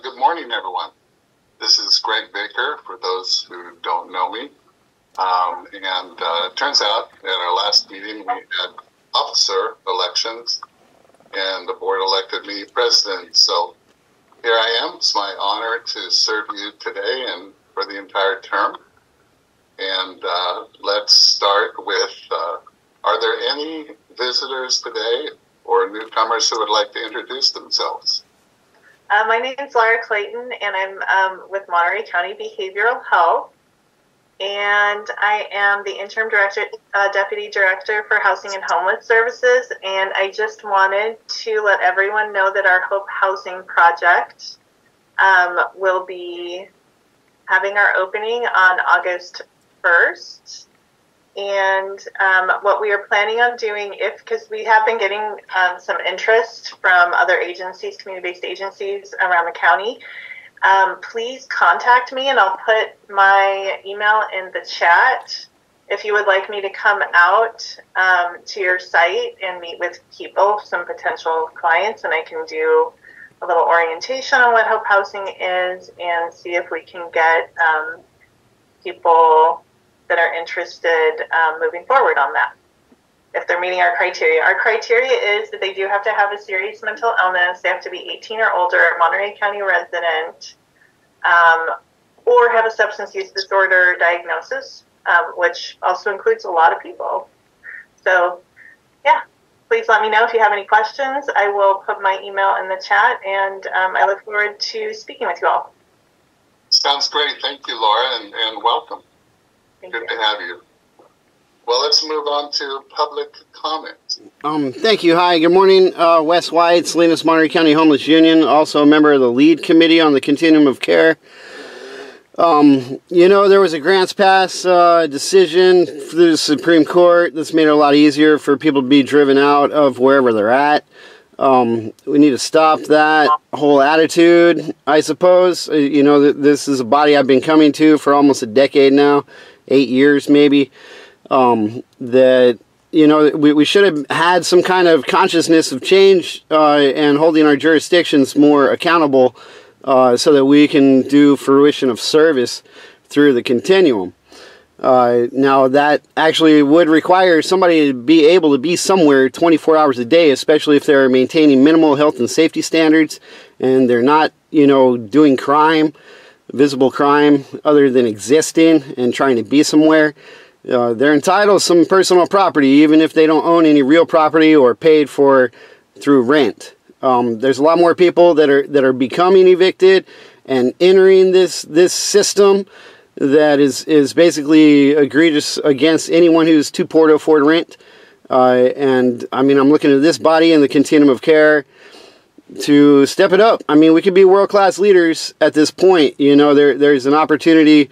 Good morning, everyone. This is Greg Baker, for those who don't know me. It turns out at our last meeting we had officer elections, and the board elected me president. So here I am. It's my honor to serve you today and for the entire term. And let's start with, are there any visitors today or newcomers who would like to introduce themselves? My name is Laura Clayton, and I'm with Monterey County Behavioral Health, and I am the interim deputy director for Housing and Homeless Services, and I just wanted to let everyone know that our Hope Housing project will be having our opening on August 1st. And what we are planning on doing, because we have been getting some interest from other agencies, community-based agencies around the county, please contact me, and I'll put my email in the chat if you would like me to come out to your site and meet with people, some potential clients, and I can do a little orientation on what Hope Housing is and see if we can get people that are interested moving forward on that, if they're meeting our criteria. Our criteria is that they do have to have a serious mental illness, they have to be 18 or older, Monterey County resident, or have a substance use disorder diagnosis, which also includes a lot of people. So, yeah, please let me know if you have any questions. I will put my email in the chat, and I look forward to speaking with you all. Sounds great. Thank you, Laura, and welcome. Good to have you. Well, let's move on to public comments. Thank you. Hi, good morning. Wes White, Salinas Monterey County Homeless Union, also a member of the lead committee on the Continuum of Care. There was a grants pass decision through the Supreme Court that's made it a lot easier for people to be driven out of wherever they're at. We need to stop that whole attitude, I suppose. This is a body I've been coming to for almost a decade now. 8 years maybe, that, we should have had some kind of consciousness of change and holding our jurisdictions more accountable so that we can do fruition of service through the continuum. Now, that actually would require somebody to be able to be somewhere 24 hours a day, especially if they're maintaining minimal health and safety standards and they're not, doing crime, visible crime, other than existing and trying to be somewhere. They're entitled to some personal property, even if they don't own any real property or paid for through rent. There's a lot more people that are becoming evicted and entering this system that is basically egregious against anyone who's too poor to afford rent. I'm looking at this body in the continuum of care to step it up. We could be world-class leaders at this point. There's an opportunity.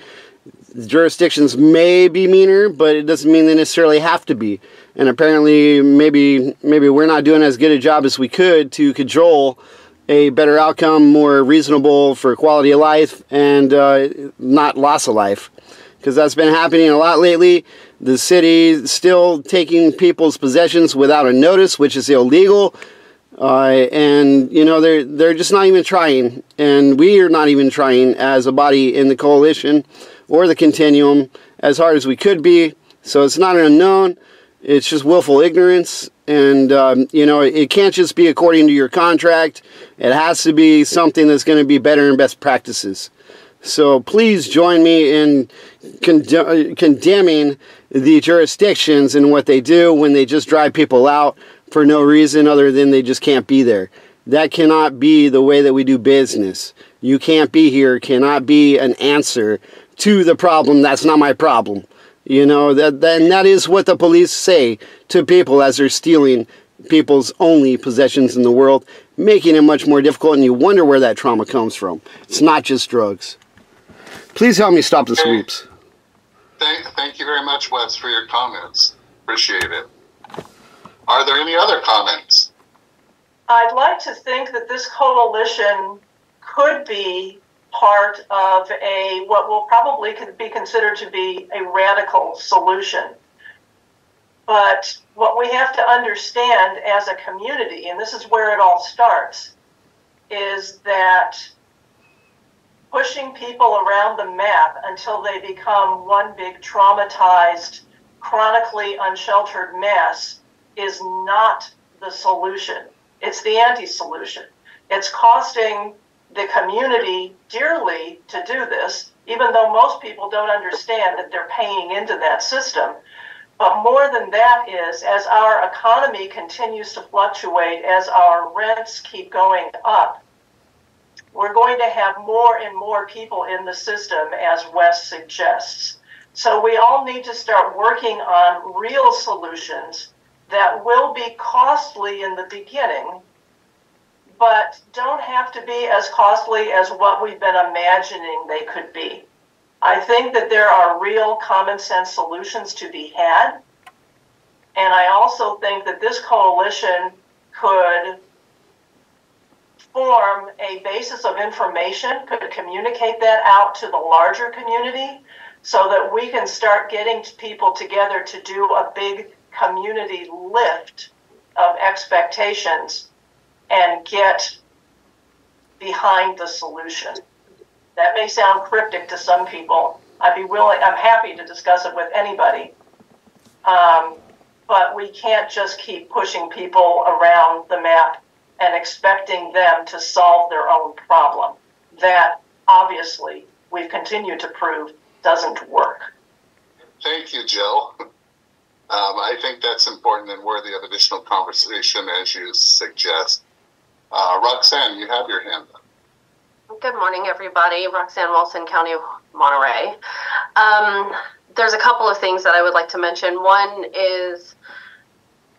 Jurisdictions may be meaner, but it doesn't mean they necessarily have to be. And apparently, maybe we're not doing as good a job as we could to cajole a better outcome, more reasonable for quality of life and not loss of life. Because that's been happening a lot lately. The city still taking people's possessions without a notice, which is illegal. They're just not even trying, and we are not even trying as a body in the coalition or the continuum as hard as we could be. So it's not an unknown, it's just willful ignorance, and it can't just be according to your contract. It has to be something that's going to be better and best practices. So please join me in condemning the jurisdictions and what they do when they just drive people out for no reason other than they just can't be there. That cannot be the way that we do business. You can't be here, cannot be an answer to the problem. That's not my problem. That is what the police say to people as they're stealing people's only possessions in the world, making it much more difficult, and you wonder where that trauma comes from. It's not just drugs. Please help me stop the sweeps. Thank you very much, Wes, for your comments. Appreciate it. Are there any other comments? I'd like to think that this coalition could be part of what will probably be considered to be a radical solution. But what we have to understand as a community, and this is where it all starts, is that pushing people around the map until they become one big traumatized, chronically unsheltered mess is not the solution. It's the anti-solution. It's costing the community dearly to do this, even though most people don't understand that they're paying into that system. But more than that is, as our economy continues to fluctuate, as our rents keep going up, we're going to have more and more people in the system, as Wes suggests. So we all need to start working on real solutions that will be costly in the beginning, but don't have to be as costly as what we've been imagining they could be. I think that there are real common sense solutions to be had. And I also think that this coalition could form a basis of information, could communicate that out to the larger community so that we can start getting people together to do a big community lift of expectations and get behind the solution. That may sound cryptic to some people. I'm happy to discuss it with anybody. But we can't just keep pushing people around the map and expecting them to solve their own problem. That, obviously, we've continued to prove doesn't work. Thank you, Jill. I think that's important and worthy of additional conversation, as you suggest. Roxanne, you have your hand up. Good morning, everybody. Roxanne Wilson, County of Monterey. There's a couple of things that I would like to mention. One is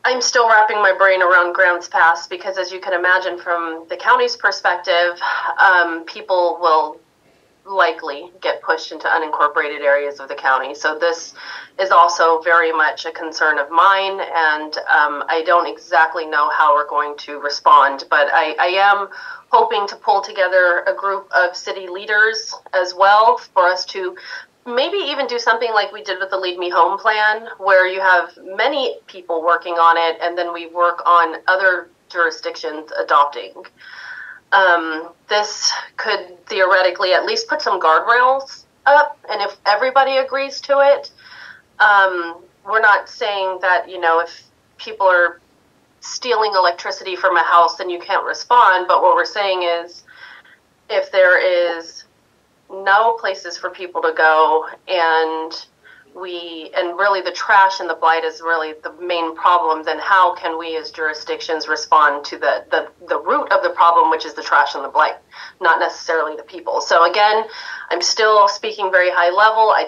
I'm still wrapping my brain around grounds pass because, as you can imagine, from the county's perspective, people will likely get pushed into unincorporated areas of the county. So this is also very much a concern of mine, and I don't exactly know how we're going to respond, but I am hoping to pull together a group of city leaders as well for us to maybe even do something like we did with the Lead Me Home plan, where you have many people working on it, and then we work on other jurisdictions adopting. This could theoretically at least put some guardrails up, and if everybody agrees to it, we're not saying that, if people are stealing electricity from a house, then you can't respond, but what we're saying is if there is no places for people to go, and really the trash and the blight is really the main problem, then how can we as jurisdictions respond to the root of the problem, which is the trash and the blight, not necessarily the people. So again, I'm still speaking very high level. I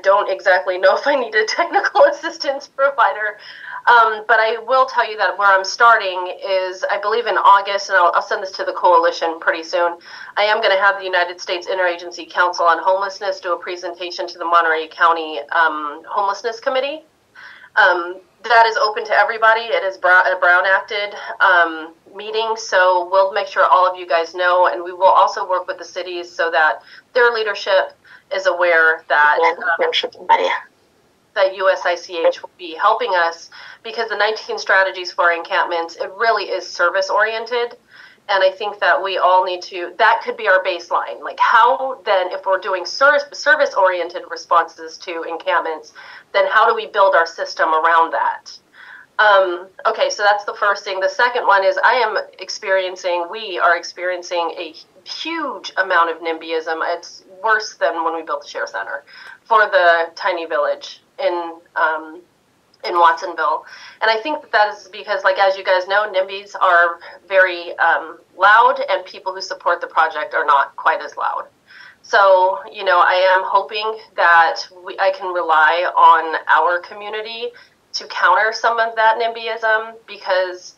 don't exactly know if I need a technical assistance provider, but I will tell you that where I'm starting is, I believe in August, and I'll send this to the coalition pretty soon, I am going to have the United States Interagency Council on Homelessness do a presentation to the Monterey County Homelessness Committee. That is open to everybody. It is a Brown-acted meeting, so we'll make sure all of you guys know, and we will also work with the cities so that their leadership is aware that that USICH will be helping us, because the 19 strategies for encampments, it really is service-oriented, and I think that we all need to, that could be our baseline. Like, how then, if we're doing service-oriented responses to encampments, then how do we build our system around that? Okay, so that's the first thing. The second one is we are experiencing a huge amount of NIMBYism. It's worse than when we built the Share Center for the tiny village in Watsonville. And I think that is because, like, as you guys know, NIMBYs are very loud, and people who support the project are not quite as loud. So, I am hoping that I can rely on our community to counter some of that NIMBYism, because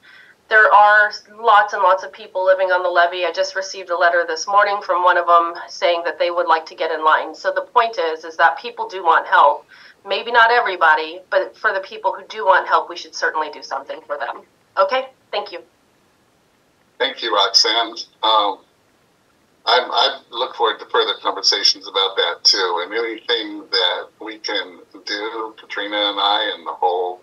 there are lots and lots of people living on the levee. I just received a letter this morning from one of them saying that they would like to get in line. So the point is that people do want help. Maybe not everybody, but for the people who do want help, we should certainly do something for them. Okay? Thank you. Thank you, Roxanne. I look forward to further conversations about that, too. And anything that we can do, Katrina and I and the whole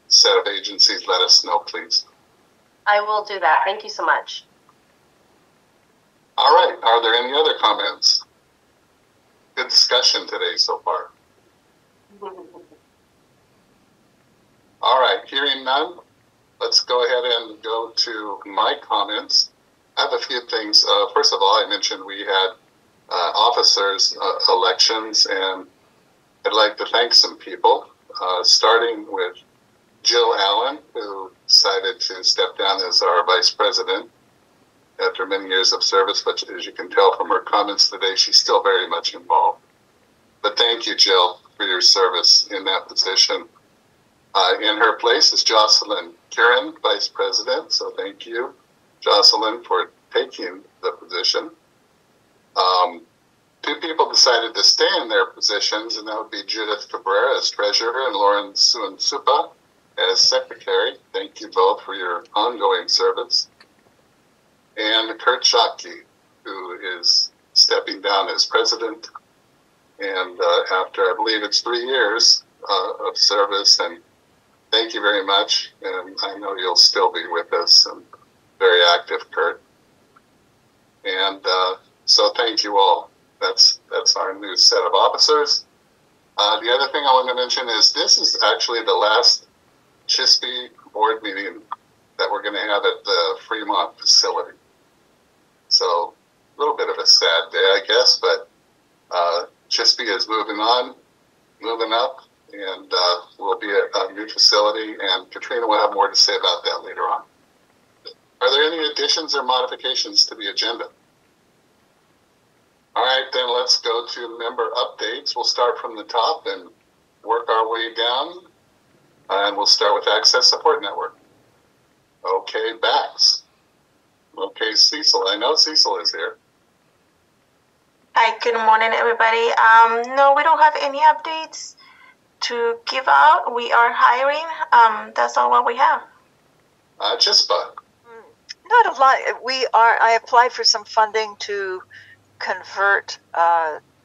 set of agencies, let us know, please. I will do that. Thank you so much. All right. Are there any other comments? Good discussion today so far. All right, hearing none, let's go ahead and go to my comments. I have a few things. First of all, I mentioned we had officers' elections, and I'd like to thank some people, starting with Jill Allen, who decided to step down as our vice president after many years of service, but as you can tell from her comments today, she's still very much involved. But thank you, Jill, for your service in that position. In her place is Jocelyn Kieran, vice president, so thank you, Jocelyn, for taking the position. Two people decided to stay in their positions, and that would be Judith Cabrera as treasurer and Lauren Suansupa as secretary. Thank you both for your ongoing service. And Kurt Schottke, who is stepping down as president, and after, I believe it's 3 years of service, and thank you very much, and I know you'll still be with us, and very active, Kurt. And so thank you all. That's our new set of officers. The other thing I want to mention is this is actually the last CHSP board meeting that we're going to have at the Fremont facility. So a little bit of a sad day, I guess, but CHSP is moving on, moving up, and we'll be at a new facility, and Katrina will have more to say about that later on. Are there any additions or modifications to the agenda? All right, then let's go to member updates. We'll start from the top and work our way down, and we'll start with Access Support Network. Okay, Bax. Okay, Cecil. I know Cecil is here. Hi, good morning, everybody. No, we don't have any updates to give out. We are hiring. That's all what we have. CHSPA. Not a lot. I applied for some funding to convert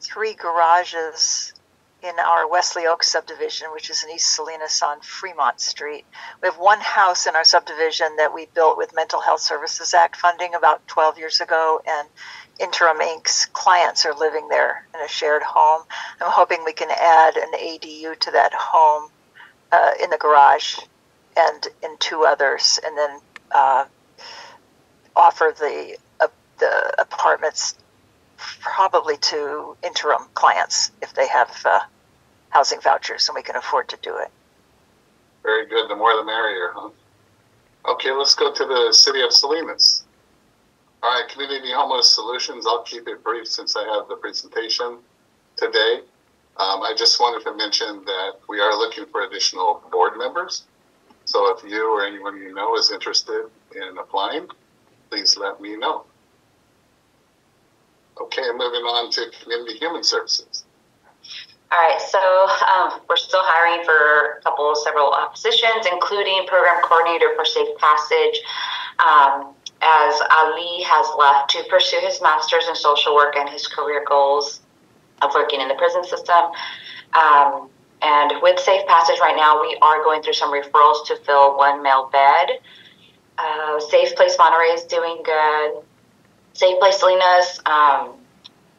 3 garages in our Wesley Oak subdivision, which is in East Salinas on Fremont Street. We have one house in our subdivision that we built with Mental Health Services Act funding about 12 years ago, and Interim Inc.'s clients are living there in a shared home. I'm hoping we can add an ADU to that home in the garage and in 2 others, and then offer the apartments probably to interim clients if they have housing vouchers and we can afford to do it. Very good. The more the merrier, huh? Okay, let's go to the City of Salinas. All right, Community Homeless Solutions. I'll keep it brief since I have the presentation today. I just wanted to mention that we are looking for additional board members. So if you or anyone you know is interested in applying, please let me know. Okay, moving on to Community Human Services. All right, so we're still hiring for several positions, including program coordinator for Safe Passage, as Ali has left to pursue his master's in social work and his career goals of working in the prison system. And with Safe Passage right now, we are going through some referrals to fill 1 male bed. Safe Place Monterey is doing good. Safe Place Salinas,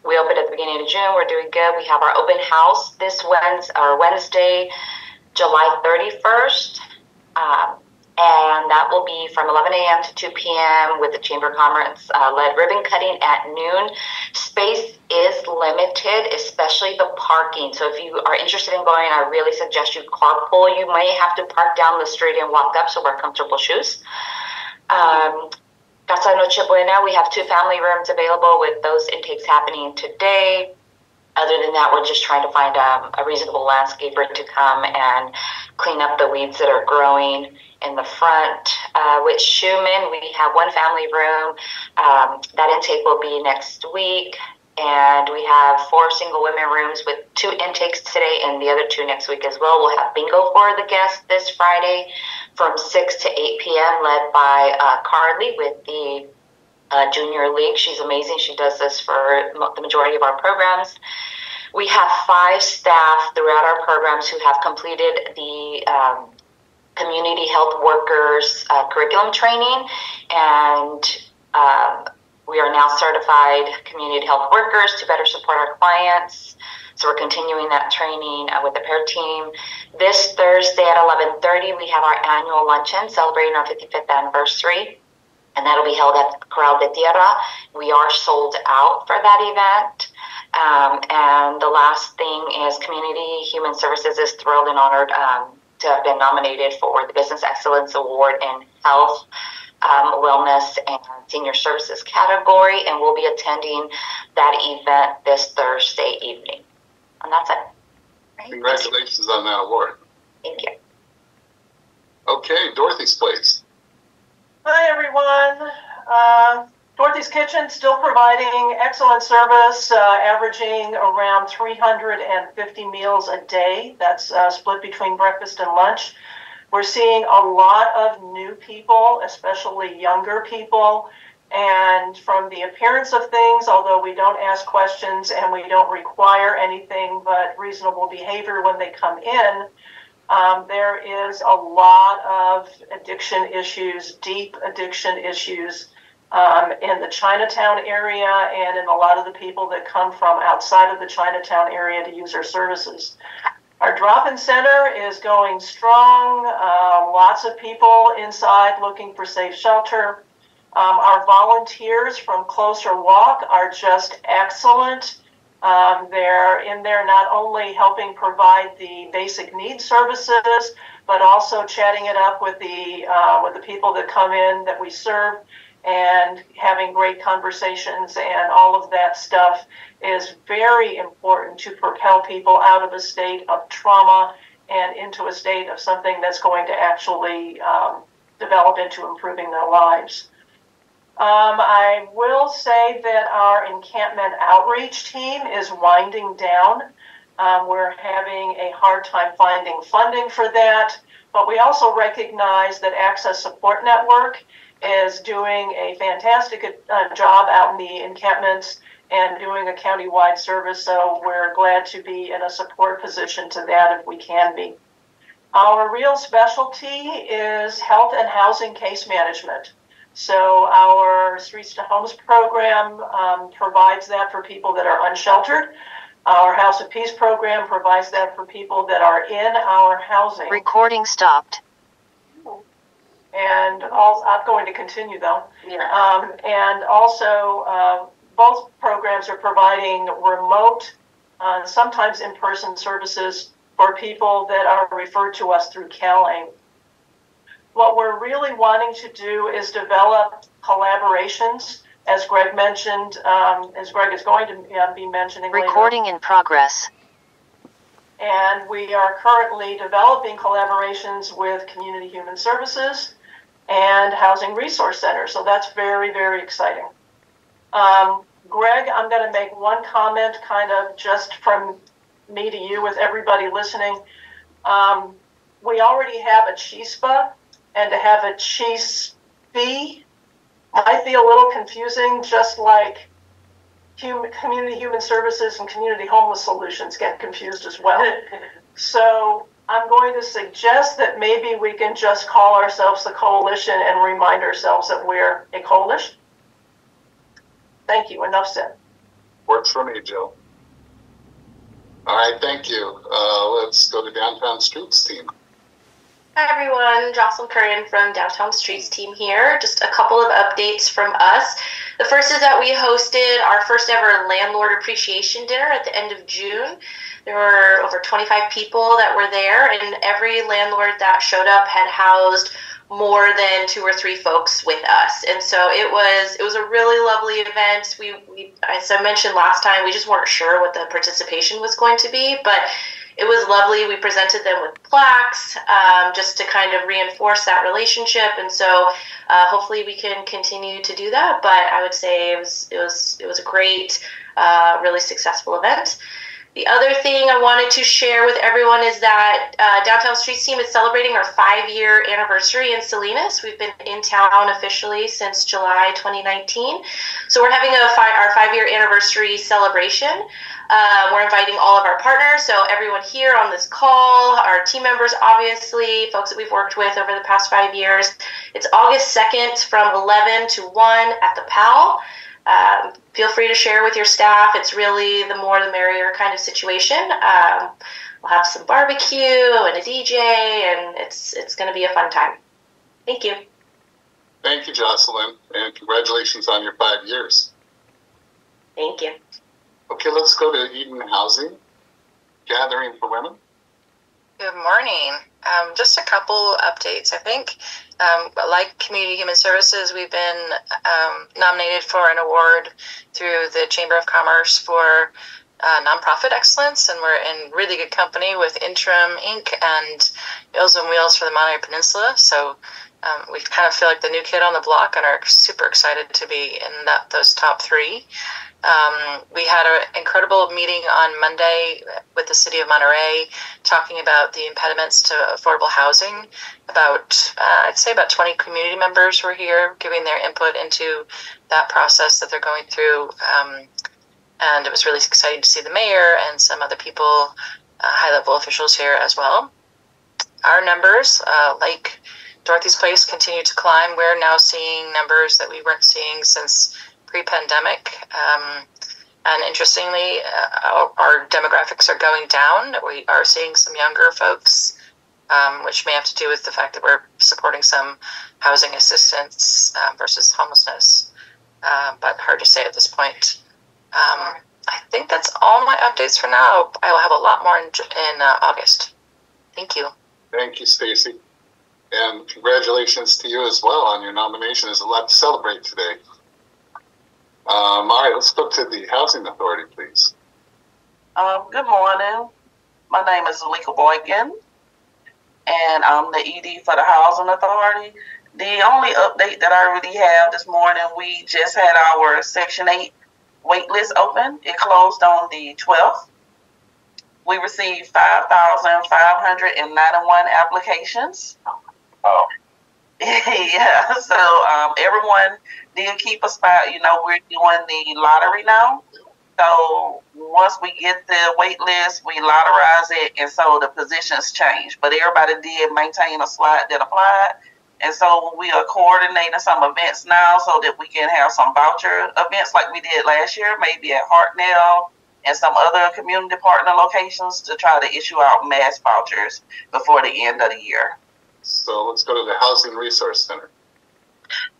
we opened at the beginning of June. We're doing good. We have our open house this Wednesday, July 31st. And that will be from 11 a.m. to 2 p.m. with the Chamber of Commerce led ribbon cutting at noon. Space is limited, especially the parking. So if you are interested in going, I really suggest you carpool. You may have to park down the street and walk up, so wear comfortable shoes. Casa Noche Buena, we have 2 family rooms available with those intakes happening today. Other than that, we're just trying to find a reasonable landscaper to come and clean up the weeds that are growing in the front. With Schumann, we have 1 family room. That intake will be next week. And we have 4 single women rooms with 2 intakes today and the other 2 next week as well. We'll have bingo for the guests this Friday from 6 to 8 p.m. led by Carly with the Junior League. She's amazing. She does this for the majority of our programs. We have 5 staff throughout our programs who have completed the community health workers curriculum training, and We are now certified community health workers to better support our clients. So we're continuing that training with the PAIR team. This Thursday at 11:30, we have our annual luncheon celebrating our 55th anniversary, and that'll be held at Corral de Tierra. We are sold out for that event. And the last thing is Community Human Services is thrilled and honored to have been nominated for the Business Excellence Award in Health, Wellness, and Senior Services category, and we'll be attending that event this Thursday evening. And that's it. Congratulations on that award. Thank you. Okay, Dorothy's place. Hi, everyone. Dorothy's Kitchen still providing excellent service, averaging around 350 meals a day. That's split between breakfast and lunch. We're seeing a lot of new people, especially younger people. And from the appearance of things, although we don't ask questions and we don't require anything but reasonable behavior when they come in, there is a lot of addiction issues, deep addiction issues in the Chinatown area and in a lot of the people that come from outside of the Chinatown area to use our services. Our drop-in center is going strong. Lots of people inside looking for safe shelter. Our volunteers from Closer Walk are just excellent. They're in there not only helping provide the basic needs services, but also chatting it up with the people that come in that we serve and having great conversations, and all of that stuff is very important to propel people out of a state of trauma and into a state of something that's going to actually develop into improving their lives. I will say that our encampment outreach team is winding down. We're having a hard time finding funding for that, but we also recognize that Access Support Network is doing a fantastic job out in the encampments and doing a county-wide service, so we're glad to be in a support position to that if we can be. Our real specialty is health and housing case management. So our Streets to Homes program provides that for people that are unsheltered. Our House of Peace program provides that for people that are in our housing. Recording stopped. And I'm going to continue though. Yeah. And also both programs are providing remote, sometimes in-person services for people that are referred to us through CalAIM. What we're really wanting to do is develop collaborations, as Greg mentioned, as Greg is going to be mentioning later. Recording in progress. And we are currently developing collaborations with Community Human Services and Housing Resource Center. So that's very, very exciting. Greg, I'm going to make one comment kind of just from me to you with everybody listening. We already have a CHSPA, and to have a CHSP might be a little confusing, just like Community Human Services and Community Homeless Solutions get confused as well. So I'm going to suggest that maybe we can just call ourselves the coalition and remind ourselves that we're a coalition. Thank you. Enough said. Works for me, Jill. All right, thank you. Let's go to Downtown Streets team. Hi everyone, Jocelyn Curran from Downtown Streets team here. Just a couple of updates from us. The first is that we hosted our first ever landlord appreciation dinner at the end of June. There were over 25 people that were there, and every landlord that showed up had housed more than 2 or 3 folks with us. And so it was a really lovely event. We as I mentioned last time, we just weren't sure what the participation was going to be, but it was lovely. We presented them with plaques just to kind of reinforce that relationship, and so hopefully we can continue to do that. But I would say it was a great, really successful event. The other thing I wanted to share with everyone is that Downtown Streets team is celebrating our 5-year anniversary in Salinas. We've been in town officially since July 2019. So we're having our 5-year anniversary celebration. We're inviting all of our partners, so everyone here on this call, our team members, obviously, folks that we've worked with over the past 5 years. It's August 2nd from 11 to 1 at the PAL. Feel free to share with your staff. It's really the more the merrier kind of situation. We'll have some barbecue and a DJ, and it's going to be a fun time. Thank you. Thank you, Jocelyn, and congratulations on your 5 years. Thank you. Okay, let's go to Eden Housing, Gathering for Women. Good morning. Just a couple updates. I think, like Community Human Services, we've been nominated for an award through the Chamber of Commerce for nonprofit excellence, and we're in really good company with Interim Inc. and Meals on Wheels for the Monterey Peninsula. So we kind of feel like the new kid on the block and are super excited to be in those top three. We had an incredible meeting on Monday with the city of Monterey talking about the impediments to affordable housing. I'd say about 20 community members were here giving their input into that process that they're going through. And it was really exciting to see the mayor and some other people, high-level officials here as well. Our numbers, like Dorothy's Place, continue to climb. We're now seeing numbers that we weren't seeing since pre-pandemic. And interestingly, our demographics are going down. We are seeing some younger folks, which may have to do with the fact that we're supporting some housing assistance versus homelessness. But hard to say at this point. I think that's all my updates for now. I will have a lot more in August. Thank you. Thank you, Stacy. And congratulations to you as well on your nomination. There's a lot to celebrate today. All right, let's go to the Housing Authority, please. Good morning. My name is Alika Boykin, and I'm the ED for the Housing Authority. The only update that I really have this morning, we just had our Section 8 wait list open. It closed on the 12th. We received 5,591 applications. Oh. Yeah, so everyone did keep a spot. We're doing the lottery now. So once we get the wait list, we lotterize it, and so the positions change. But everybody did maintain a slot that applied. And so we are coordinating some events now so that we can have some voucher events like we did last year, maybe at Hartnell and some other community partner locations to try to issue out mass vouchers before the end of the year. So let's go to the Housing Resource Center.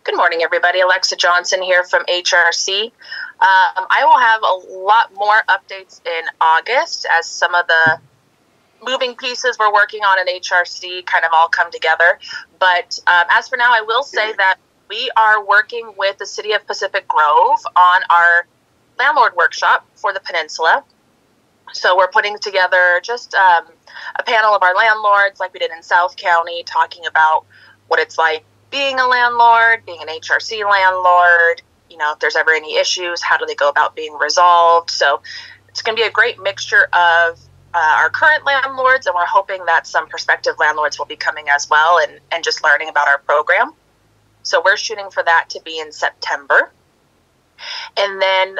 Good morning, everybody. Alexa Johnson here from HRC. I will have a lot more updates in August as some of the moving pieces we're working on in HRC kind of all come together. But as for now, I will say that we are working with the City of Pacific Grove on our landlord workshop for the peninsula. So we're putting together just a panel of our landlords like we did in South County, talking about what it's like being a landlord, being an HRC landlord, if there's ever any issues, how do they go about being resolved. So it's going to be a great mixture of our current landlords, and we're hoping that some prospective landlords will be coming as well and just learning about our program. So we're shooting for that to be in September. And then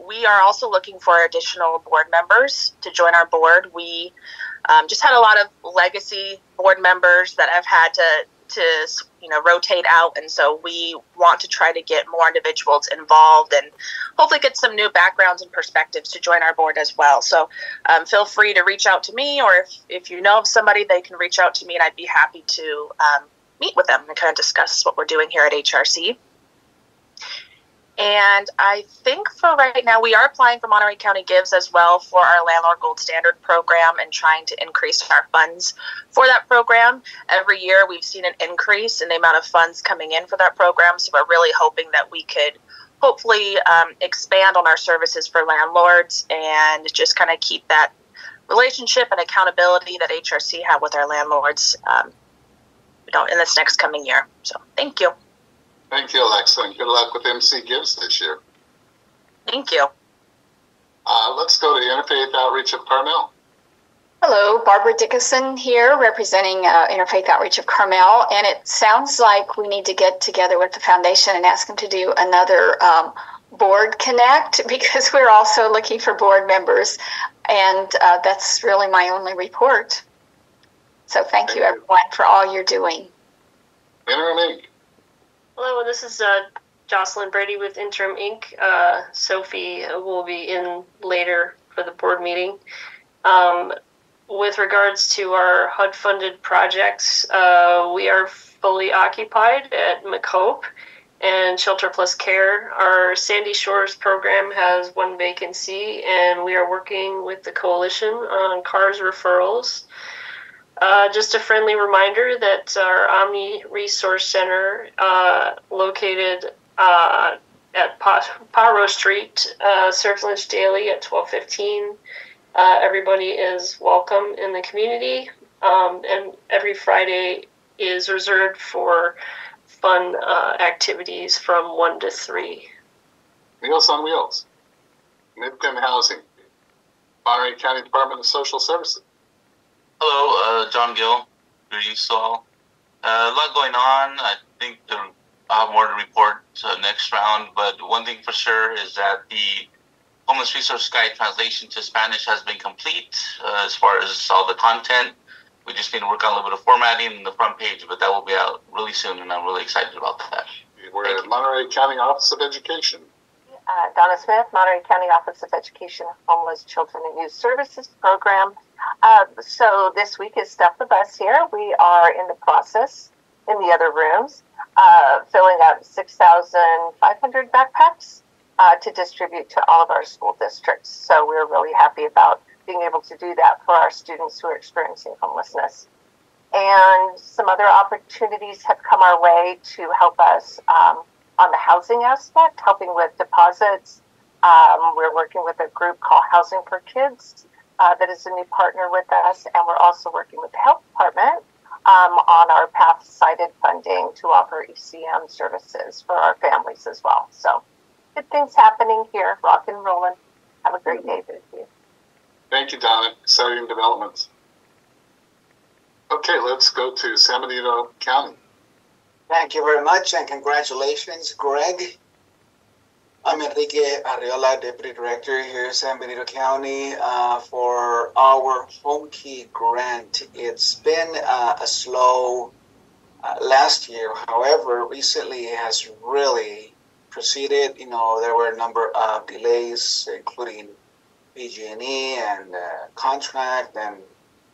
we are also looking for additional board members to join our board. We just had a lot of legacy board members that have had to rotate out, and so we want to try to get more individuals involved and hopefully get some new backgrounds and perspectives to join our board as well. So feel free to reach out to me, or if you know of somebody, they can reach out to me, and I'd be happy to meet with them and kind of discuss what we're doing here at HRC. And I think for right now, we are applying for Monterey County Gives as well for our Landlord Gold Standard program and trying to increase our funds for that program. Every year we've seen an increase in the amount of funds coming in for that program. So we're really hoping that we could hopefully expand on our services for landlords and just kind of keep that relationship and accountability that HRC have with our landlords in this next coming year. So thank you. Thank you, Alexa, and good luck with MC Gives this year. Thank you. Let's go to Interfaith Outreach of Carmel. Hello, Barbara Dickinson here, representing Interfaith Outreach of Carmel, and it sounds like we need to get together with the foundation and ask them to do another board connect, because we're also looking for board members, and that's really my only report. So thank you, everyone, for all you're doing. Interim Inc. Hello, this is Jocelyn Brady with Interim Inc. Sophie will be in later for the board meeting. With regards to our HUD-funded projects, we are fully occupied at McHope and Shelter Plus Care. Our Sandy Shores program has one vacancy, and we are working with the coalition on CARS referrals. Just a friendly reminder that our Omni Resource Center, located at Paro Street, serves lunch daily at 12:15. Everybody is welcome in the community, and every Friday is reserved for fun activities from 1 to 3. Meals on Wheels, Midtown Housing, Monterey County Department of Social Services. Hello, John Gill. Greetings to all. A lot going on. I think I'll have more to report next round, but one thing for sure is that the Homeless Resource Guide translation to Spanish has been complete as far as all the content. We just need to work on a little bit of formatting in the front page, but that will be out really soon, and I'm really excited about that. We're at Monterey County Office of Education. Donna Smith, Monterey County Office of Education, Homeless Children and Youth Services Program. So this week is Stuff the Bus here. We are in the process in the other rooms, filling up 6,500 backpacks to distribute to all of our school districts. So we're really happy about being able to do that for our students who are experiencing homelessness. And some other opportunities have come our way to help us on the housing aspect, helping with deposits. We're working with a group called Housing for Kids that is a new partner with us, and we're also working with the health department on our PATH-cited funding to offer ECM services for our families as well. So good things happening here, rock and rolling. Have a great day, you. Thank you, Donna. Exciting developments. Okay, let's go to San Benito County. Thank you very much, and congratulations, Greg. I'm Enrique Arriola, Deputy Director here in San Benito County for our Home Key grant. It's been a slow last year. However, recently it has really proceeded. You know, there were a number of delays, including PG&E and contract.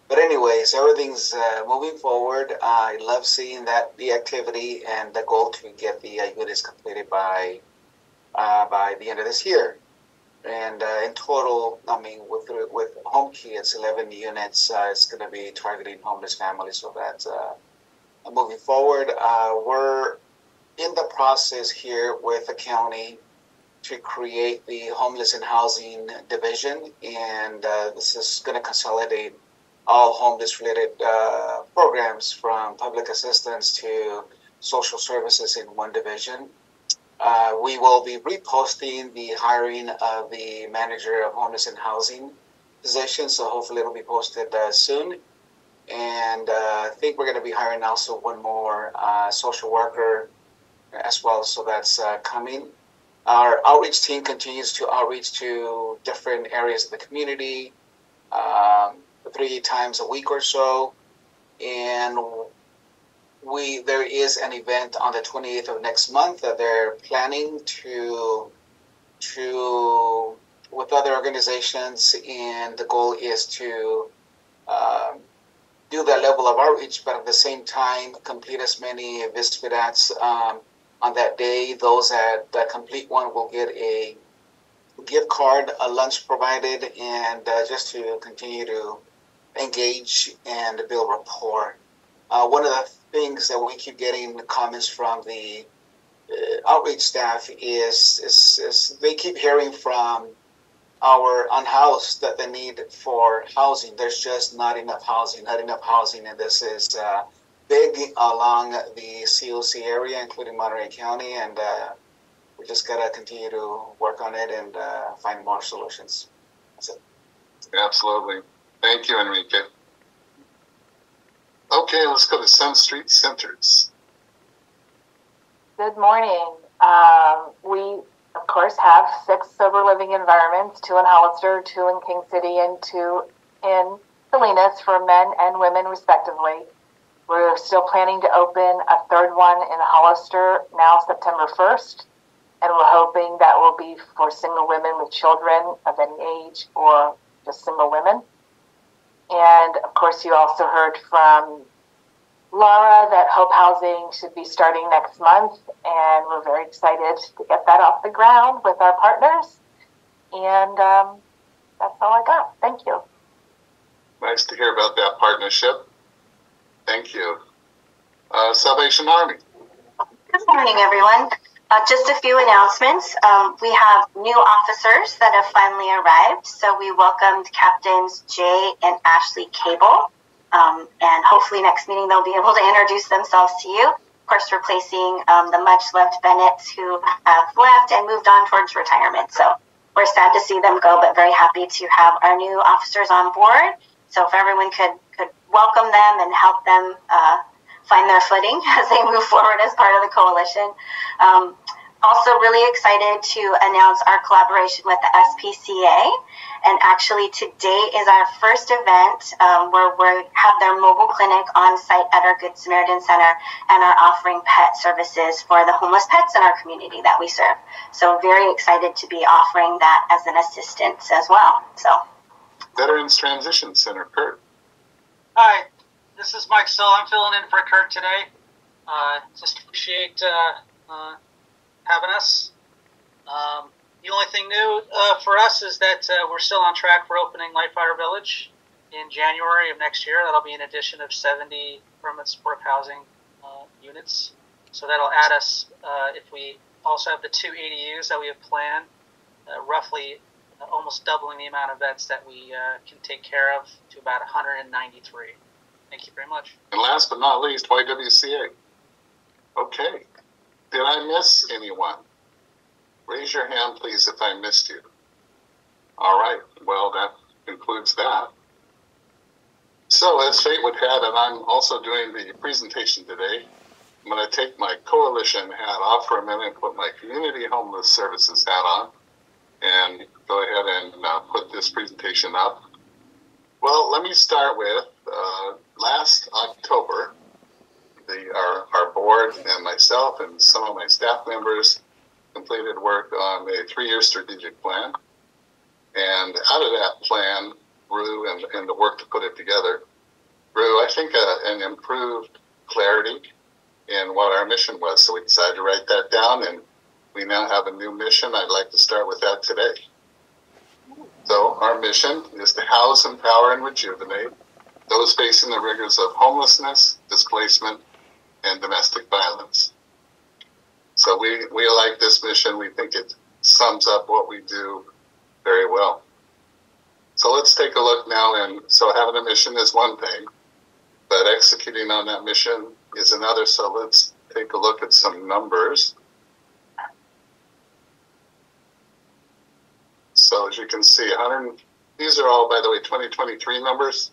But anyways, everything's moving forward. I love seeing that the activity and the goal to get the units completed by the end of this year. And in total, I mean, with Home Key, it's 11 units. It's going to be targeting homeless families. So that's moving forward. We're in the process here with the county to create the Homeless and Housing Division. And this is going to consolidate all homeless-related programs from public assistance to social services in one division. We will be reposting the hiring of the manager of homeless and housing position, so hopefully it'll be posted soon. And I think we're going to be hiring also one more social worker as well, so that's coming. Our outreach team continues to outreach to different areas of the community 3 times a week or so, and there is an event on the 28th of next month that they're planning to with other organizations, and the goal is to do that level of outreach, but at the same time complete as many visitors on that day. Those that complete one will get a gift card, a lunch provided, and just to continue to engage and build rapport. One of the things that we keep getting comments from the outreach staff is they keep hearing from our unhoused that the need for housing. There's just not enough housing, and this is big along the COC area, including Monterey County, and we just gotta continue to work on it and find more solutions. That's it. Absolutely. Thank you, Enrique. Okay, let's go to Sun Street Centers. Good morning. We, of course, have 6 sober living environments, 2 in Hollister, 2 in King City, and 2 in Salinas for men and women, respectively. We're still planning to open a 3rd one in Hollister now September 1st, and we're hoping that will be for single women with children of any age or just single women. And of course, you also heard from Laura that Hope Housing should be starting next month, and we're very excited to get that off the ground with our partners. And that's all I got. Thank you. Nice to hear about that partnership. Thank you. Salvation Army. Good morning, everyone. Just a few announcements. We have new officers that have finally arrived. So we welcomed Captains Jay and Ashley Cable. And hopefully next meeting they'll be able to introduce themselves to you. Of course, replacing the much-loved Bennetts who have left and moved on towards retirement. So we're sad to see them go, but very happy to have our new officers on board. So if everyone could welcome them and help them find their footing as they move forward as part of the coalition. Also really excited to announce our collaboration with the SPCA. And actually today is our first event where we have their mobile clinic on site at our Good Samaritan Center and are offering pet services for the homeless pets in our community that we serve. So very excited to be offering that as an assistance as well. So Veterans Transition Center, Kurt. Hi, this is Mike Still. I'm filling in for Kurt today. Just appreciate having us. The only thing new for us is that we're still on track for opening Lightfire Village in January of next year. That'll be an addition of 70 permanent supportive housing units. So that'll add us, if we also have the 2 ADUs that we have planned, roughly almost doubling the amount of vets that we can take care of to about 193. Thank you very much. And last but not least, YWCA. Okay. Did I miss anyone? Raise your hand, please, if I missed you. All right. Well, that concludes that. So, as fate would have it, I'm also doing the presentation today. I'm going to take my coalition hat off for a minute and put my community homeless services hat on and go ahead and put this presentation up. Well, let me start with last October, our board and myself and some of my staff members completed work on a 3-year strategic plan. And out of that plan grew, and the work to put it together, grew, I think, an improved clarity in what our mission was. So we decided to write that down, and we now have a new mission. I'd like to start with that today. So our mission is to house, empower, and rejuvenate those facing the rigors of homelessness, displacement, and domestic violence. So we like this mission. We think it sums up what we do very well. So let's take a look now. And so having a mission is one thing, but executing on that mission is another. So let's take a look at some numbers. So as you can see, these are all, by the way, 2023 numbers.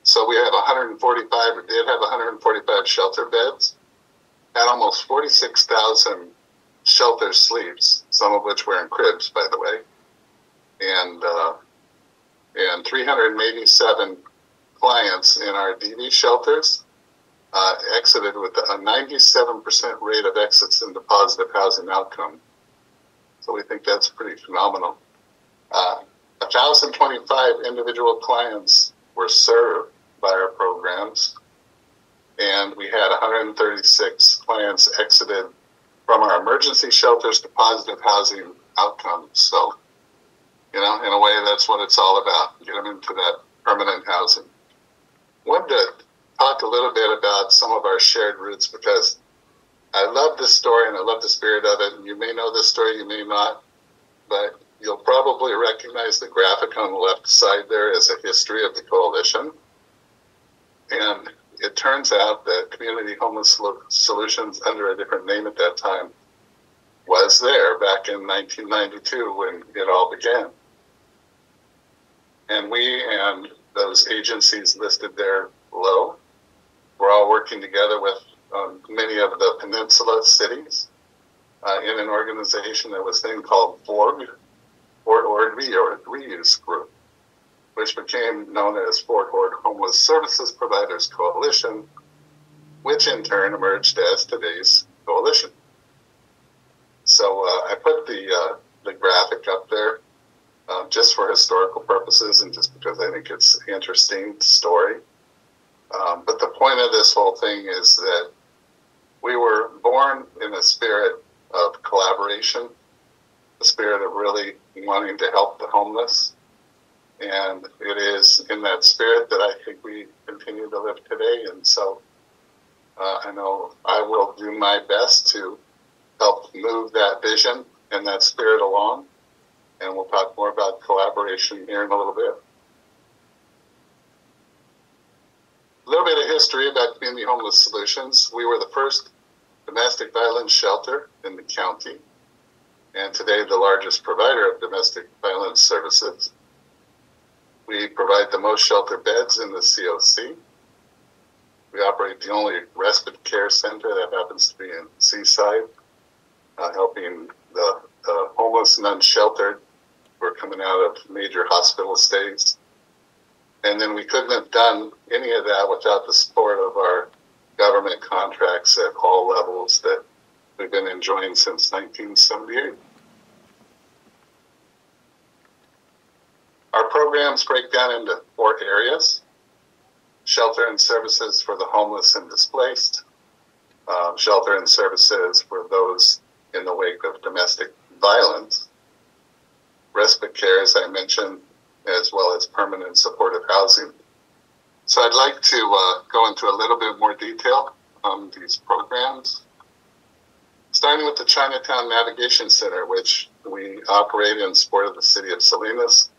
So we have 145, or did have 145 shelter beds, had almost 46,000 shelter sleeps, some of which were in cribs, by the way, and 387 clients in our DV shelters exited with a 97% rate of exits into positive housing outcome. So we think that's pretty phenomenal. 1,025 individual clients were served by our programs, and we had 136 clients exited from our emergency shelters to positive housing outcomes. So, in a way, that's what it's all about, get them into that permanent housing. I wanted to talk a little bit about some of our shared roots, because I love this story and I love the spirit of it. And you may know this story, you may not, but you'll probably recognize the graphic on the left side there as a history of the coalition. And it turns out that Community Homeless Solutions, under a different name at that time, was there back in 1992 when it all began. And we and those agencies listed there below were all working together with many of the peninsula cities in an organization that was then called FORG, Fort Ord Reuse Group, which became known as Fort Ord Homeless Services Providers Coalition, which in turn emerged as today's coalition. So I put the graphic up there just for historical purposes and just because I think it's an interesting story. But the point of this whole thing is that we were born in a spirit of collaboration, a spirit of really wanting to help the homeless. And it is in that spirit that I think we continue to live today. And so I know I will do my best to help move that vision and that spirit along. And we'll talk more about collaboration here in a little bit. A little bit of history about Community Homeless Solutions. We were the first domestic violence shelter in the county, and today the largest provider of domestic violence services. We provide the most shelter beds in the COC. We operate the only respite care center that happens to be in Seaside, helping the homeless and unsheltered who are coming out of major hospital stays. And then we couldn't have done any of that without the support of our government contracts at all levels that we've been enjoying since 1978. Our programs break down into 4 areas: shelter and services for the homeless and displaced, shelter and services for those in the wake of domestic violence, respite care, as I mentioned, as well as permanent supportive housing. So I'd like to go into a little bit more detail on these programs, starting with the Chinatown Navigation Center, which we operate in support of the city of Salinas.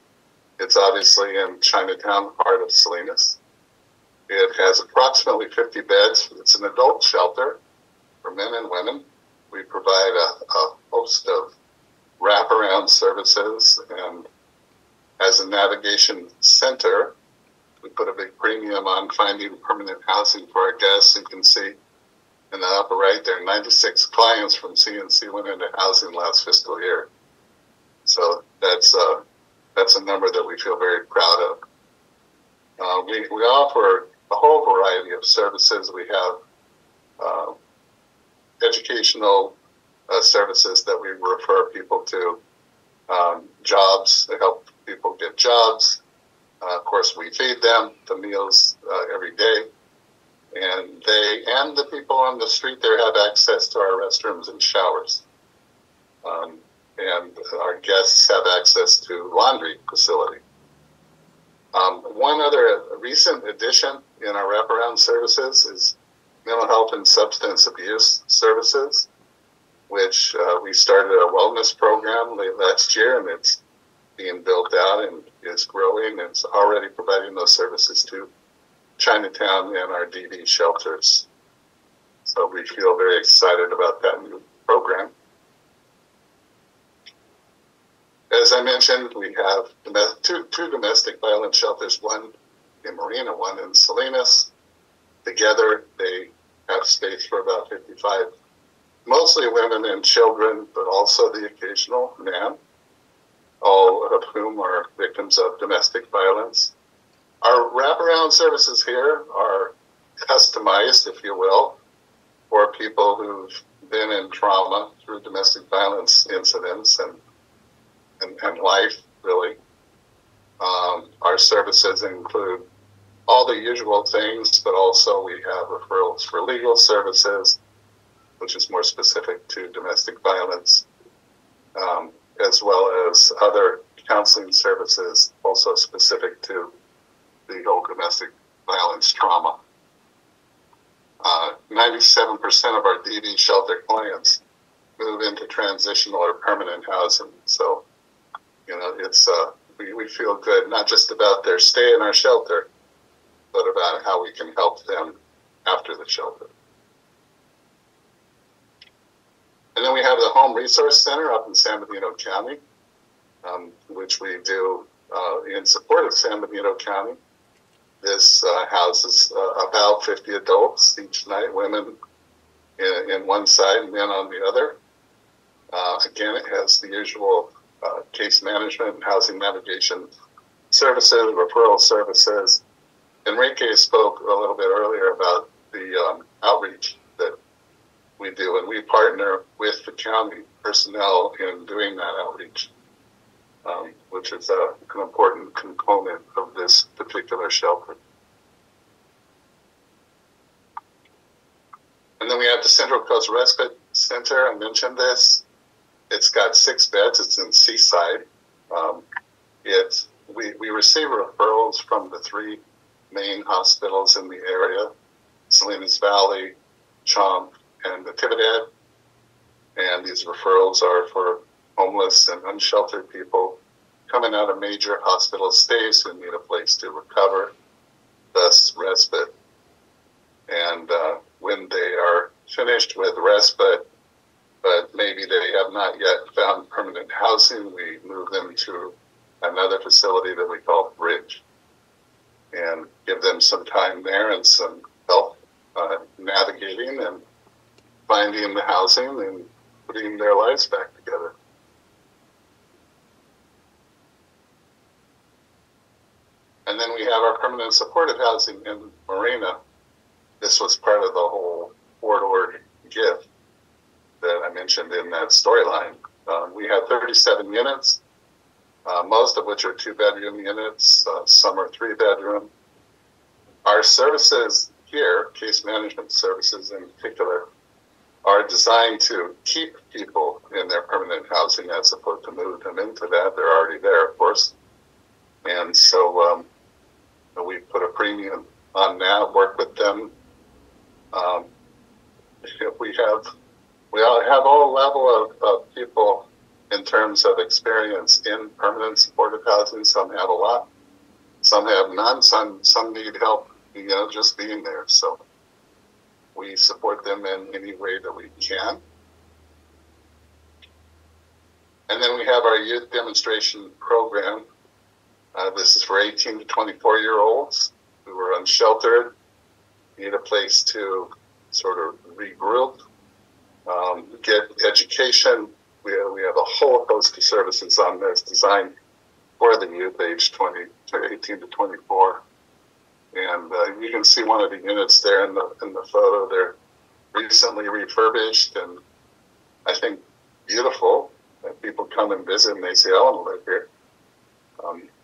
It's obviously in Chinatown, heart of Salinas. It has approximately 50 beds. It's an adult shelter for men and women. We provide a host of wraparound services, and as a navigation center, we put a big premium on finding permanent housing for our guests. You can see in the upper right there, 96 clients from CNC went into housing last fiscal year. So that's a number that we feel very proud of. We offer a whole variety of services. We have educational services that we refer people to, jobs to help people get jobs. Of course, we feed them the meals every day, and they and the people on the street there have access to our restrooms and showers. And our guests have access to laundry facility. One other recent addition in our wraparound services is mental health and substance abuse services, which we started a wellness program late last year, and it's being built out and is growing. It's already providing those services to Chinatown and our DV shelters. So we feel very excited about that new program. As I mentioned, we have two domestic violence shelters, one in Marina, one in Salinas. Together, they have space for about 55, mostly women and children, but also the occasional man, all of whom are victims of domestic violence. Our wraparound services here are customized, if you will, for people who've been in trauma through domestic violence incidents and life, really. Our services include all the usual things, but also we have referrals for legal services, which is more specific to domestic violence, as well as other counseling services, also specific to the whole domestic violence trauma. 97% of our DV shelter clients move into transitional or permanent housing. So, it's we feel good, not just about their stay in our shelter, but about how we can help them after the shelter. And then we have the Home Resource Center up in San Benito County, which we do in support of San Benito County. This houses about 50 adults each night, women in one side, men on the other. Again, it has the usual case management and housing navigation services, referral services. Enrique spoke a little bit earlier about the outreach that we do, and we partner with the county personnel in doing that outreach, which is an important component of this particular shelter. And then we have the Central Coast Respite Center. I mentioned this. It's got 6 beds. It's in Seaside. We receive referrals from the 3 main hospitals in the area, Salinas Valley, Chomp, and Natividad. And these referrals are for homeless and unsheltered people coming out of major hospital stays who need a place to recover, thus respite. And when they are finished with respite, but maybe they have not yet found permanent housing, we move them to another facility that we call Bridge and give them some time there and some help navigating and finding the housing and putting their lives back together. And then we have our permanent supportive housing in Marina. This was part of the whole corridor gift that I mentioned in that storyline. We have 37 units, most of which are 2-bedroom units. Some are 3-bedroom. Our services here, case management services in particular, are designed to keep people in their permanent housing as opposed to move them into that. They're already there, of course. And so we put a premium on that, work with them. We all have all level of people in terms of experience in permanent supportive housing. Some have a lot, some have none, some need help, just being there. So we support them in any way that we can. And then we have our youth demonstration program. This is for 18 to 24-year-olds who are unsheltered, need a place to sort of regroup, get education. We have a whole host of services on this designed for the youth aged 18 to 24. And you can see one of the units there in the photo. They're recently refurbished and I think beautiful. And people come and visit and they say, I want to live here.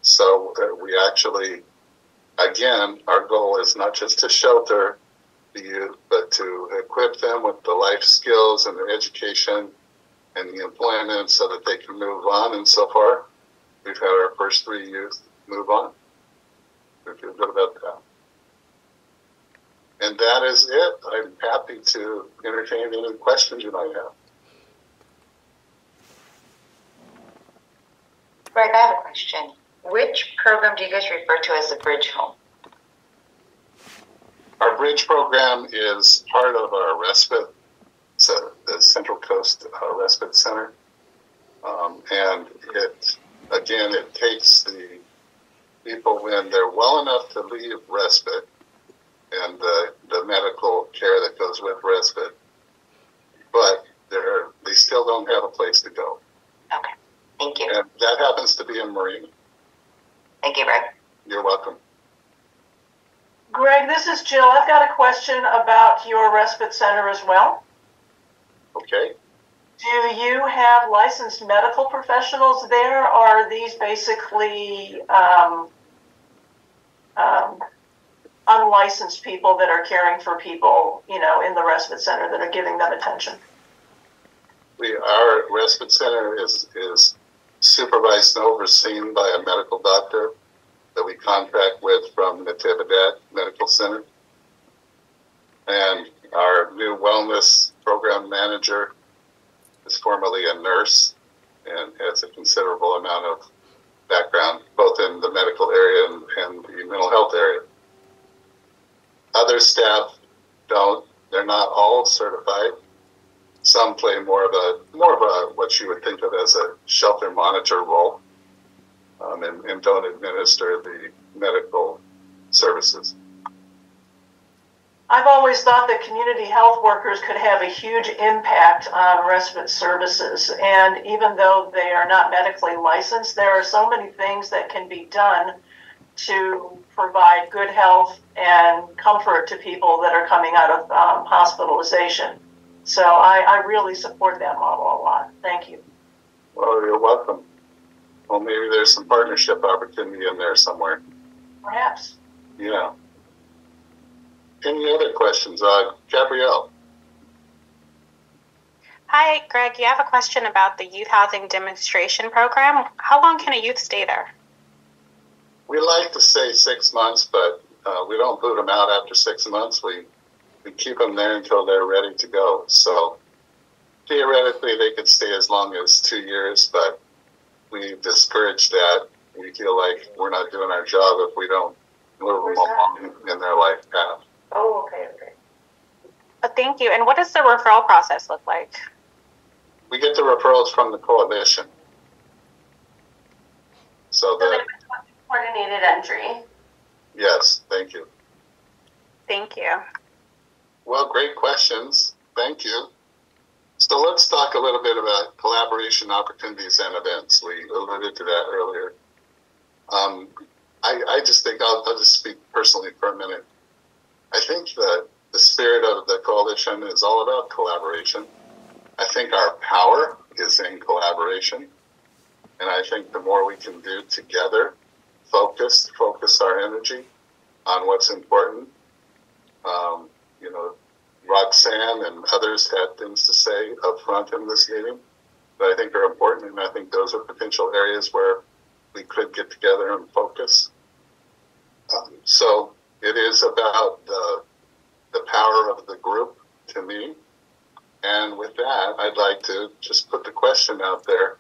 So we actually, again, our goal is not just to shelter the youth, but to equip them with the life skills and their education and the employment so that they can move on. And so far, we've had our first 3 youth move on. We feel good about that. And that is it. I'm happy to entertain any questions you might have. Greg, I have a question. Which program do you guys refer to as the Bridge Home? Our Bridge program is part of our respite, so the Central Coast Respite Center. And it takes the people when they're well enough to leave respite and the medical care that goes with respite, but they still don't have a place to go. Okay, thank you. And that happens to be in Marina. Thank you, Greg. You're welcome. Greg, this is Jill. I've got a question about your respite center as well. Okay. Do you have licensed medical professionals there, or are these basically unlicensed people that are caring for people, in the respite center that are giving them attention? Our respite center is supervised and overseen by a medical doctor that we contract with from Natividad Medical Center. And our new wellness program manager is formerly a nurse and has a considerable amount of background, both in the medical area and the mental health area. Other staff don't. They're not all certified. Some play more of a what you would think of as a shelter monitor role, and don't administer the medical services. I've always thought that community health workers could have a huge impact on respite services. And even though they are not medically licensed, there are so many things that can be done to provide good health and comfort to people that are coming out of hospitalization. So I really support that model a lot. Thank you. Well, you're welcome. Well, maybe there's some partnership opportunity in there somewhere. Perhaps. Yeah. Any other questions? Gabrielle. Hi, Greg. You have a question about the youth housing demonstration program. How long can a youth stay there? We like to say 6 months, but we don't boot them out after 6 months. We keep them there until they're ready to go. So theoretically, they could stay as long as 2 years, but we discourage that. We feel like we're not doing our job if we don't move them along in their life path. Oh, okay. Thank you. And what does the referral process look like? We get the referrals from the coalition. So the coordinated entry. Yes, thank you. Thank you. Well, great questions. Thank you. So let's talk a little bit about collaboration opportunities and events. We alluded to that earlier. I just think I'll just speak personally for a minute. I think that the spirit of the coalition is all about collaboration. I think our power is in collaboration. And I think the more we can do together, focus our energy on what's important. Roxanne and others had things to say up front in this meeting that I think are important, and I think those are potential areas where we could get together and focus. So it is about the power of the group to me. And with that, I'd like to just put the question out there.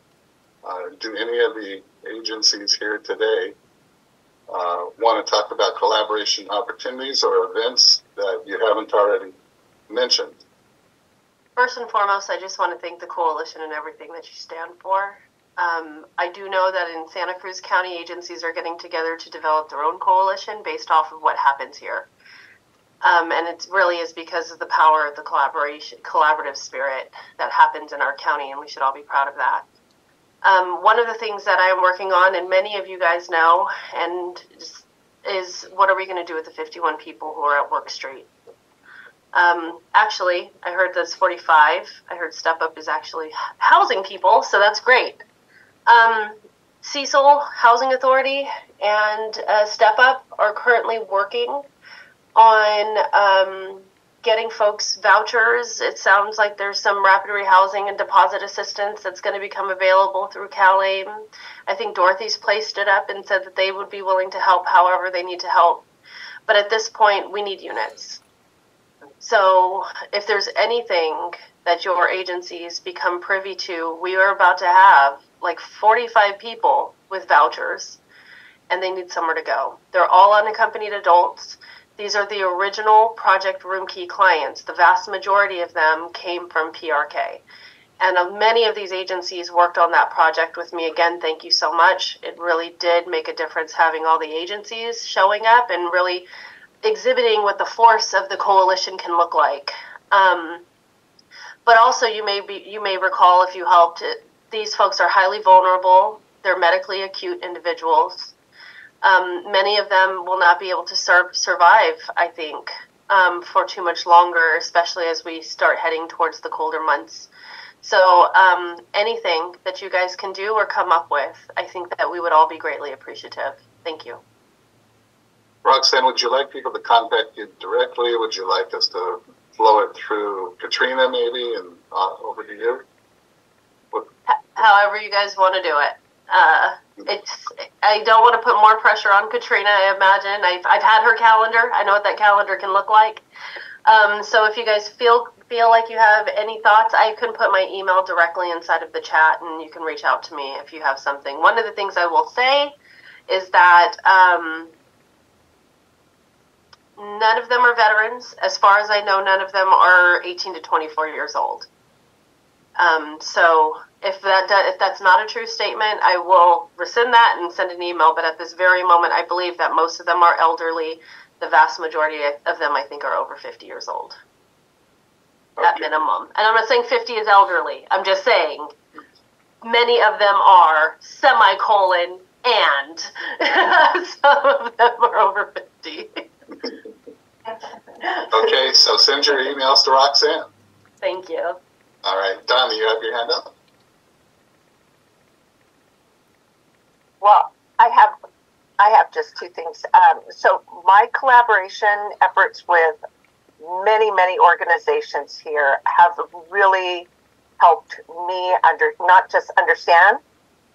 Do any of the agencies here today want to talk about collaboration opportunities or events that you haven't already mentioned? First and foremost, I just want to thank the coalition and everything that you stand for. I do know that in Santa Cruz County, agencies are getting together to develop their own coalition based off of what happens here. And it really is because of the power of the collaborative spirit that happens in our county, and we should all be proud of that. One of the things that I am working on, and many of you guys know, is what are we going to do with the 51 people who are at Work Street? Actually, I heard that's 45. I heard Step Up is actually housing people, so that's great. Cecil Housing Authority and Step Up are currently working on getting folks vouchers. It sounds like there's some rapid rehousing and deposit assistance that's going to become available through CalAIM. I think Dorothy's placed it up and said that they would be willing to help however they need to help. But at this point, we need units. So if there's anything that your agencies become privy to, we are about to have like 45 people with vouchers, and they need somewhere to go. They're all unaccompanied adults. These are the original Project Room Key clients. The vast majority of them came from PRK. And many of these agencies worked on that project with me. Again, thank you so much. It really did make a difference having all the agencies showing up and really exhibiting what the force of the coalition can look like. But also, you may recall, if you helped, these folks are highly vulnerable. They're medically acute individuals. Many of them will not be able to survive, I think, for too much longer, especially as we start heading towards the colder months. So anything that you guys can do or come up with, I think that we would all be greatly appreciative. Thank you. Roxanne, would you like people to contact you directly? Would you like us to flow it through Katrina maybe and over to you? However you guys want to do it. I don't want to put more pressure on Katrina, I imagine. I've had her calendar. I know what that calendar can look like. So if you guys feel like you have any thoughts, I can put my email directly inside of the chat, and you can reach out to me if you have something. One of the things I will say is that none of them are veterans. As far as I know, none of them are 18 to 24 years old. So if that's not a true statement, I will rescind that and send an email. But at this very moment, I believe that most of them are elderly. The vast majority of them, I think, are over 50 years old at minimum. And I'm not saying 50 is elderly. I'm just saying many of them are semicolon and some of them are over 50. Okay, so send your emails to Roxanne. Thank you. All right, Donna, you have your hand up. Well, I have just two things. So my collaboration efforts with many organizations here have really helped me not just understand,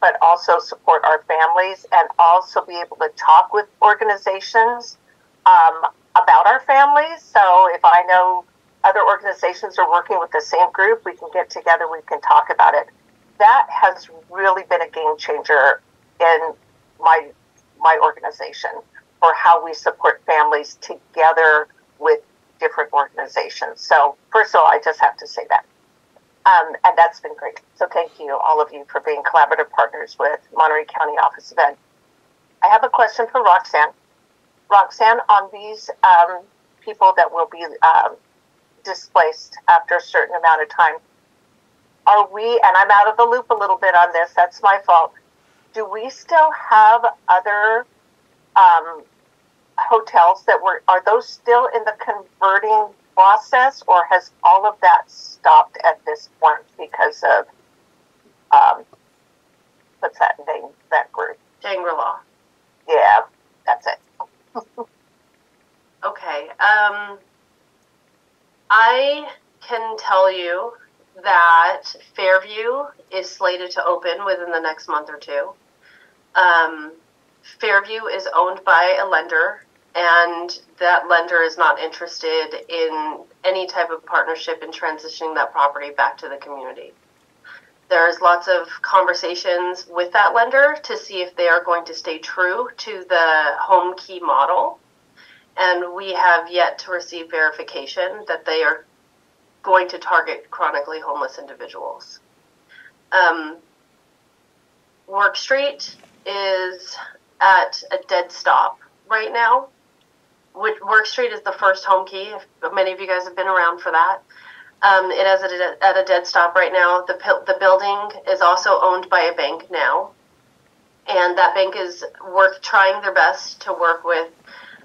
but also support our families and also be able to talk with organizations about our families. So if I know other organizations are working with the same group, we can get together, we can talk about it. That has really been a game changer in my organization for how we support families together with different organizations. So first of all, I just have to say that. And that's been great. So thank you, all of you, for being collaborative partners with Monterey County Office of Ed. I have a question for Roxanne. Roxanne, on these people that will be displaced after a certain amount of time, are we, and I'm out of the loop a little bit on this, that's my fault, do we still have other hotels that are those still in the converting process, or has all of that stopped at this point because of what's that name, that group? Shangri-La. Yeah, that's it. Okay. I can tell you that Fairview is slated to open within the next month or two. Fairview is owned by a lender, and that lender is not interested in any type of partnership in transitioning that property back to the community. There's lots of conversations with that lender to see if they are going to stay true to the home key model, and we have yet to receive verification that they are going to target chronically homeless individuals. Work Street is at a dead stop right now. Work Street is the first home key. If many of you guys have been around for that. It is at a dead stop right now. The building is also owned by a bank now, and that bank is trying their best to work with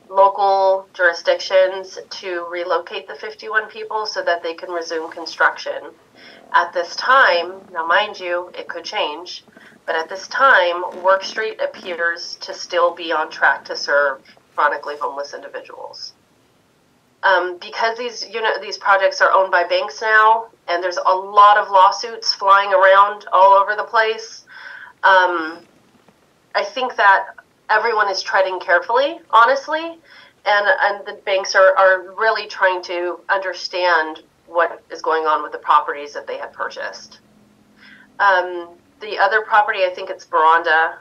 local jurisdictions to relocate the 51 people so that they can resume construction. At this time, now mind you, it could change, but at this time, Work Street appears to still be on track to serve chronically homeless individuals. Because these projects are owned by banks now, and there's a lot of lawsuits flying around all over the place, I think that everyone is treading carefully, honestly, and the banks are really trying to understand what is going on with the properties that they have purchased. The other property, I think it's Veranda,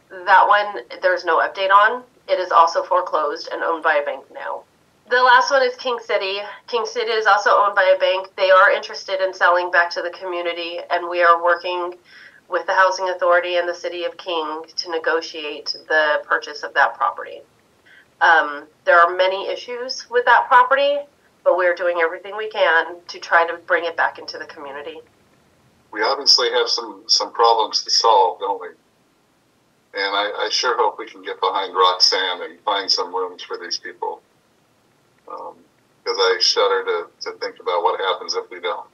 that one there's no update on. It is also foreclosed and owned by a bank now. The last one is King City. King City is also owned by a bank. They are interested in selling back to the community, and we are working with the Housing Authority and the City of King to negotiate the purchase of that property. There are many issues with that property, but we're doing everything we can to try to bring it back into the community. We obviously have some problems to solve, don't we? And I sure hope we can get behind Roxanne and find some rooms for these people. Because I shudder to think about what happens if we don't.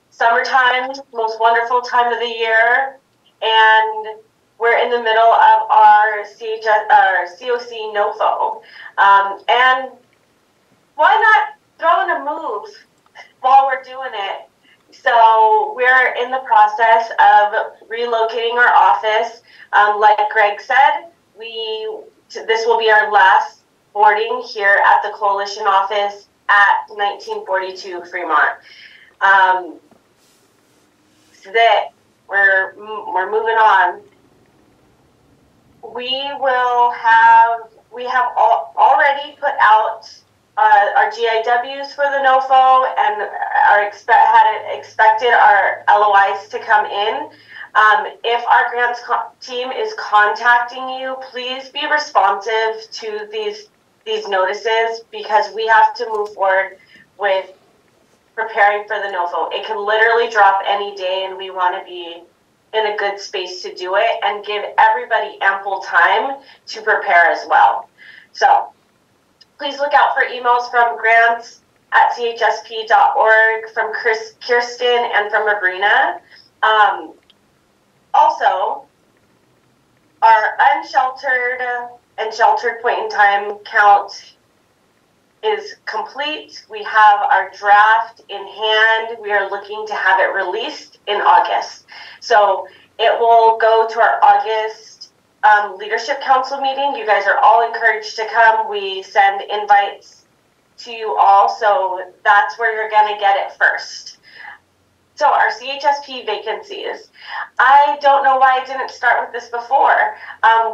Summertime, most wonderful time of the year, and we're in the middle of our CoC NOFO. And why not throw in a move while we're doing it? So we're in the process of relocating our office. Like Greg said, this will be our last boarding here at the Coalition office at 1942 Fremont. So that we're moving on. We have already put out our GIWs for the NOFO and had expected our LOIs to come in. If our grants team is contacting you, please be responsive to these notices, because we have to move forward with preparing for the NOFO. It can literally drop any day, and we want to be in a good space to do it and give everybody ample time to prepare as well. So please look out for emails from grants at chsp.org from Kirsten and from Abrina. Also, our unsheltered and sheltered point in time count is complete. We have our draft in hand. We are looking to have it released in August. So it will go to our August Leadership Council meeting. You guys are all encouraged to come. We send invites to you all, so that's where you're going to get it first. So our CHSP vacancies. I don't know why I didn't start with this before.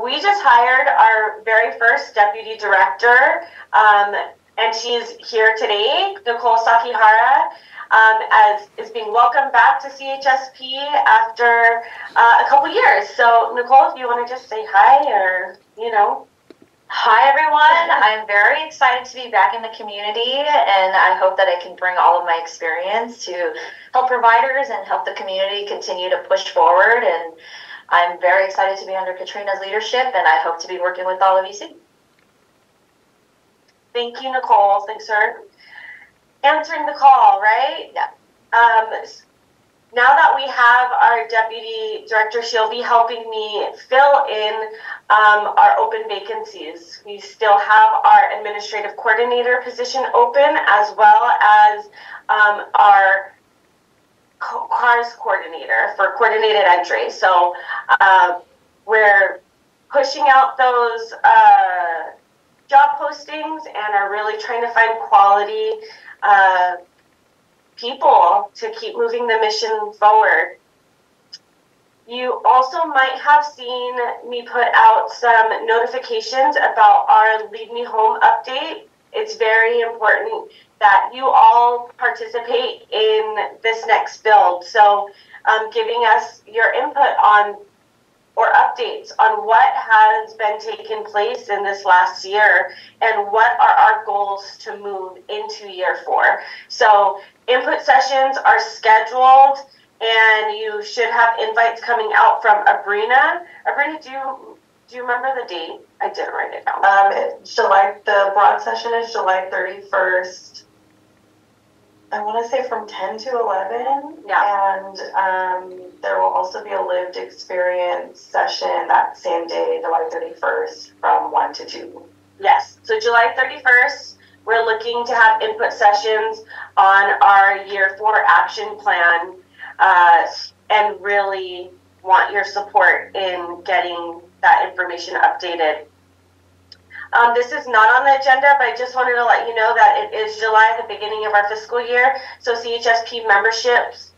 We just hired our very first deputy director, and she's here today, Nicole Sakihara, as is being welcomed back to CHSP after a couple years. So Nicole, if you want to just say hi, or Hi everyone, I'm very excited to be back in the community, and I hope that I can bring all of my experience to help providers and help the community continue to push forward. And I'm very excited to be under Katrina's leadership, and I hope to be working with all of you soon. Thank you, Nicole. Thanks for answering the call, right? Yeah. Now that we have our deputy director, she'll be helping me fill in our open vacancies. We still have our administrative coordinator position open, as well as our CARS coordinator for coordinated entry. So we're pushing out those job postings and are really trying to find quality people to keep moving the mission forward. You also might have seen me put out some notifications about our Lead Me Home update. It's very important that you all participate in this next build. So giving us your input on or updates on what has been taking place in this last year and what are our goals to move into year 4. So input sessions are scheduled, and you should have invites coming out from Abrina. Abrina, do you remember the date? I didn't write it down. The broad session is July 31st. I want to say from 10 to 11. Yeah. And there will also be a lived experience session that same day, July 31st, from 1 to 2. Yes. So July 31st, we're looking to have input sessions on our year 4 action plan, and really want your support in getting that information updated. This is not on the agenda, but I just wanted to let you know that it is July, the beginning of our fiscal year. So CHSP memberships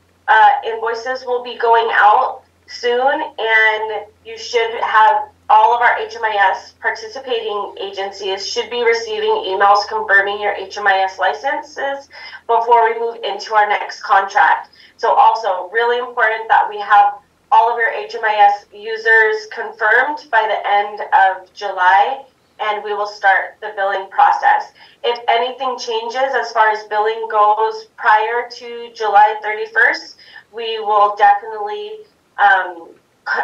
invoices will be going out soon, and you should have all of our HMIS participating agencies should be receiving emails confirming your HMIS licenses before we move into our next contract. So also really important that we have all of your HMIS users confirmed by the end of July, and we will start the billing process. If anything changes as far as billing goes prior to July 31st, we will definitely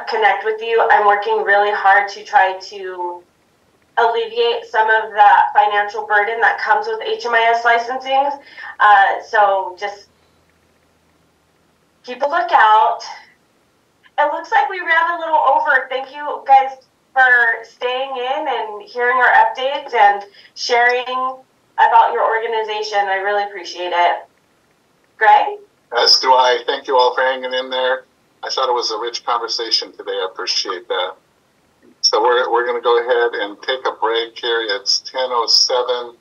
connect with you. I'm working really hard to try to alleviate some of that financial burden that comes with HMIS licensing. So just keep a lookout. It looks like we ran a little over. Thank you guys for staying in and hearing our updates and sharing about your organization. I really appreciate it. Greg? As do I. Thank you all for hanging in there. I thought it was a rich conversation today. I appreciate that. So we're going to go ahead and take a break here. It's 10:07.